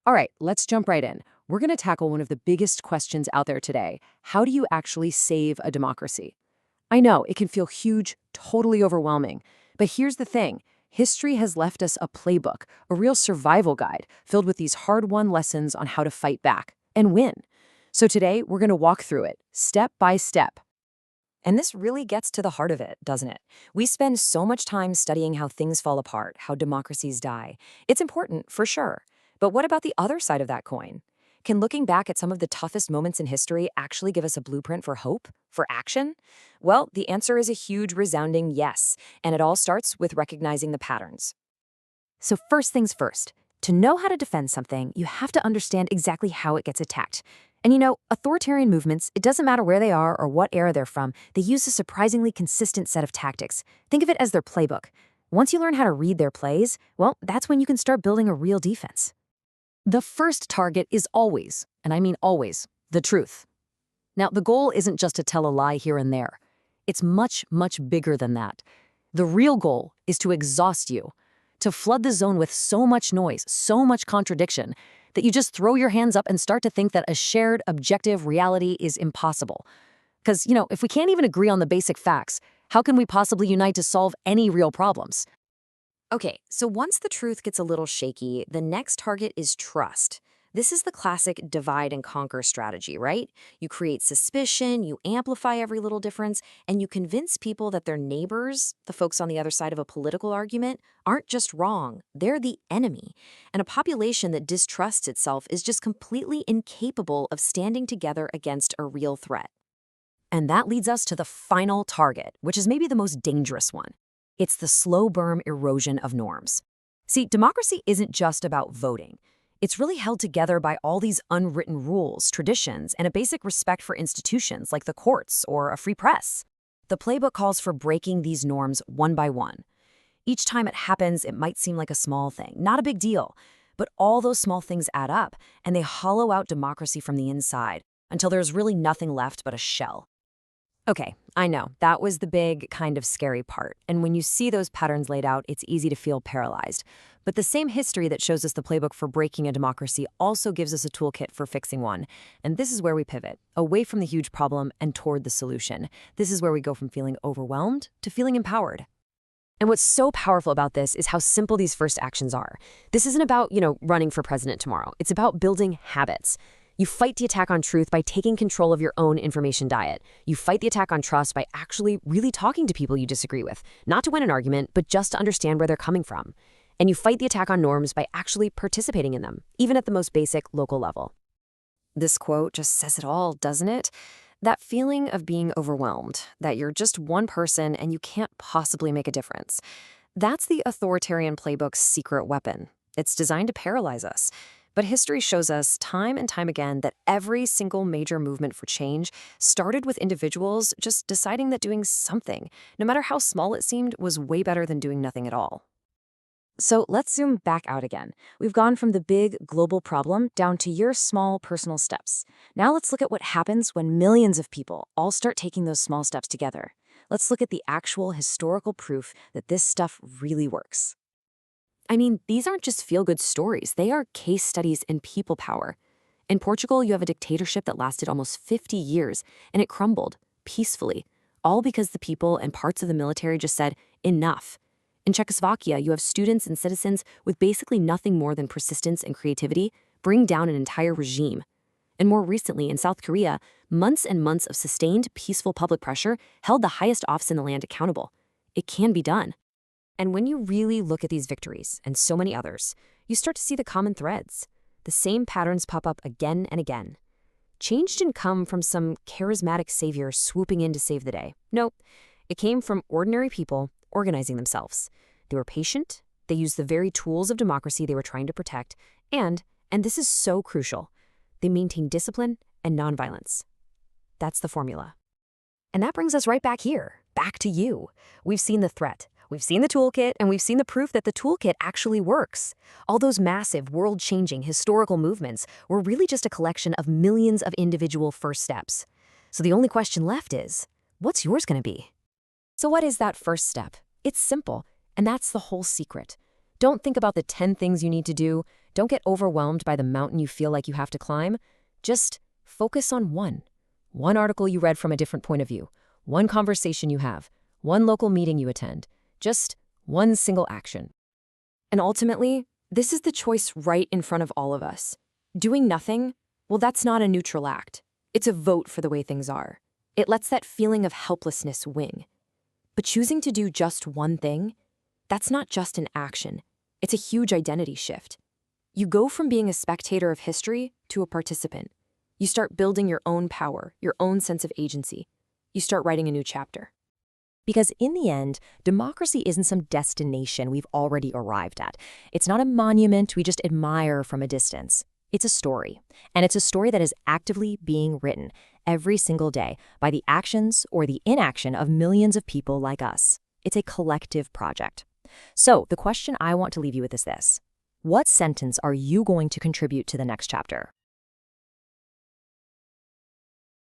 All right, let's jump right in. We're going to tackle one of the biggest questions out there today. How do you actually save a democracy? I know it can feel huge, totally overwhelming. But here's the thing. History has left us a playbook, a real survival guide filled with these hard-won lessons on how to fight back and win. So today, we're going to walk through it, step by step. And this really gets to the heart of it, doesn't it? We spend so much time studying how things fall apart, how democracies die. It's important, for sure. But what about the other side of that coin? Can looking back at some of the toughest moments in history actually give us a blueprint for hope, for action? Well, the answer is a huge, resounding yes, and it all starts with recognizing the patterns. So first things first, to know how to defend something, you have to understand exactly how it gets attacked. And authoritarian movements, it doesn't matter where they are or what era they're from, they use a surprisingly consistent set of tactics. Think of it as their playbook. Once you learn how to read their plays, well, that's when you can start building a real defense. The first target is always, and I mean always, the truth. Now, the goal isn't just to tell a lie here and there. It's much, much bigger than that. The real goal is to exhaust you, to flood the zone with so much noise, so much contradiction, that you just throw your hands up and start to think that a shared, objective reality is impossible. Because, if we can't even agree on the basic facts, how can we possibly unite to solve any real problems? Okay, so once the truth gets a little shaky, the next target is trust. This is the classic divide and conquer strategy, right? You create suspicion, you amplify every little difference, and you convince people that their neighbors, the folks on the other side of a political argument, aren't just wrong, they're the enemy. And a population that distrusts itself is just completely incapable of standing together against a real threat. And that leads us to the final target, which is maybe the most dangerous one. It's the slow burn erosion of norms. See, democracy isn't just about voting. It's really held together by all these unwritten rules, traditions, and a basic respect for institutions like the courts or a free press. The playbook calls for breaking these norms one by one. Each time it happens, it might seem like a small thing, not a big deal, but all those small things add up, and they hollow out democracy from the inside until there's really nothing left but a shell. Okay, I know, that was the big, kind of scary part. And when you see those patterns laid out, it's easy to feel paralyzed. But the same history that shows us the playbook for breaking a democracy also gives us a toolkit for fixing one. And this is where we pivot, away from the huge problem and toward the solution. This is where we go from feeling overwhelmed to feeling empowered. And what's so powerful about this is how simple these first actions are. This isn't about, running for president tomorrow. It's about building habits. You fight the attack on truth by taking control of your own information diet. You fight the attack on trust by actually really talking to people you disagree with, not to win an argument, but just to understand where they're coming from. And you fight the attack on norms by actually participating in them, even at the most basic local level. This quote just says it all, doesn't it? That feeling of being overwhelmed, that you're just one person and you can't possibly make a difference. That's the authoritarian playbook's secret weapon. It's designed to paralyze us. But history shows us time and time again that every single major movement for change started with individuals just deciding that doing something, no matter how small it seemed, was way better than doing nothing at all. So let's zoom back out again. We've gone from the big global problem down to your small personal steps. Now let's look at what happens when millions of people all start taking those small steps together. Let's look at the actual historical proof that this stuff really works. I mean, these aren't just feel-good stories. They are case studies in people power. In Portugal, you have a dictatorship that lasted almost 50 years, and it crumbled peacefully, all because the people and parts of the military just said, enough. In Czechoslovakia, you have students and citizens with basically nothing more than persistence and creativity bring down an entire regime. And more recently, in South Korea, months and months of sustained, peaceful public pressure held the highest office in the land accountable. It can be done. And when you really look at these victories, and so many others, you start to see the common threads. The same patterns pop up again and again. Change didn't come from some charismatic savior swooping in to save the day. Nope, it came from ordinary people organizing themselves. They were patient, they used the very tools of democracy they were trying to protect, and this is so crucial, they maintained discipline and nonviolence. That's the formula. And that brings us right back here, back to you. We've seen the threat. We've seen the toolkit, and we've seen the proof that the toolkit actually works. All those massive, world-changing historical movements were really just a collection of millions of individual first steps. So the only question left is, what's yours going to be? So what is that first step? It's simple, and that's the whole secret. Don't think about the 10 things you need to do. Don't get overwhelmed by the mountain you feel like you have to climb. Just focus on one. One article you read from a different point of view, one conversation you have, one local meeting you attend, just one single action. And ultimately, this is the choice right in front of all of us. Doing nothing, well, that's not a neutral act. It's a vote for the way things are. It lets that feeling of helplessness wing. But choosing to do just one thing, that's not just an action. It's a huge identity shift. You go from being a spectator of history to a participant. You start building your own power, your own sense of agency. You start writing a new chapter. Because in the end, democracy isn't some destination we've already arrived at. It's not a monument we just admire from a distance. It's a story. And it's a story that is actively being written every single day by the actions or the inaction of millions of people like us. It's a collective project. So the question I want to leave you with is this. What sentence are you going to contribute to the next chapter?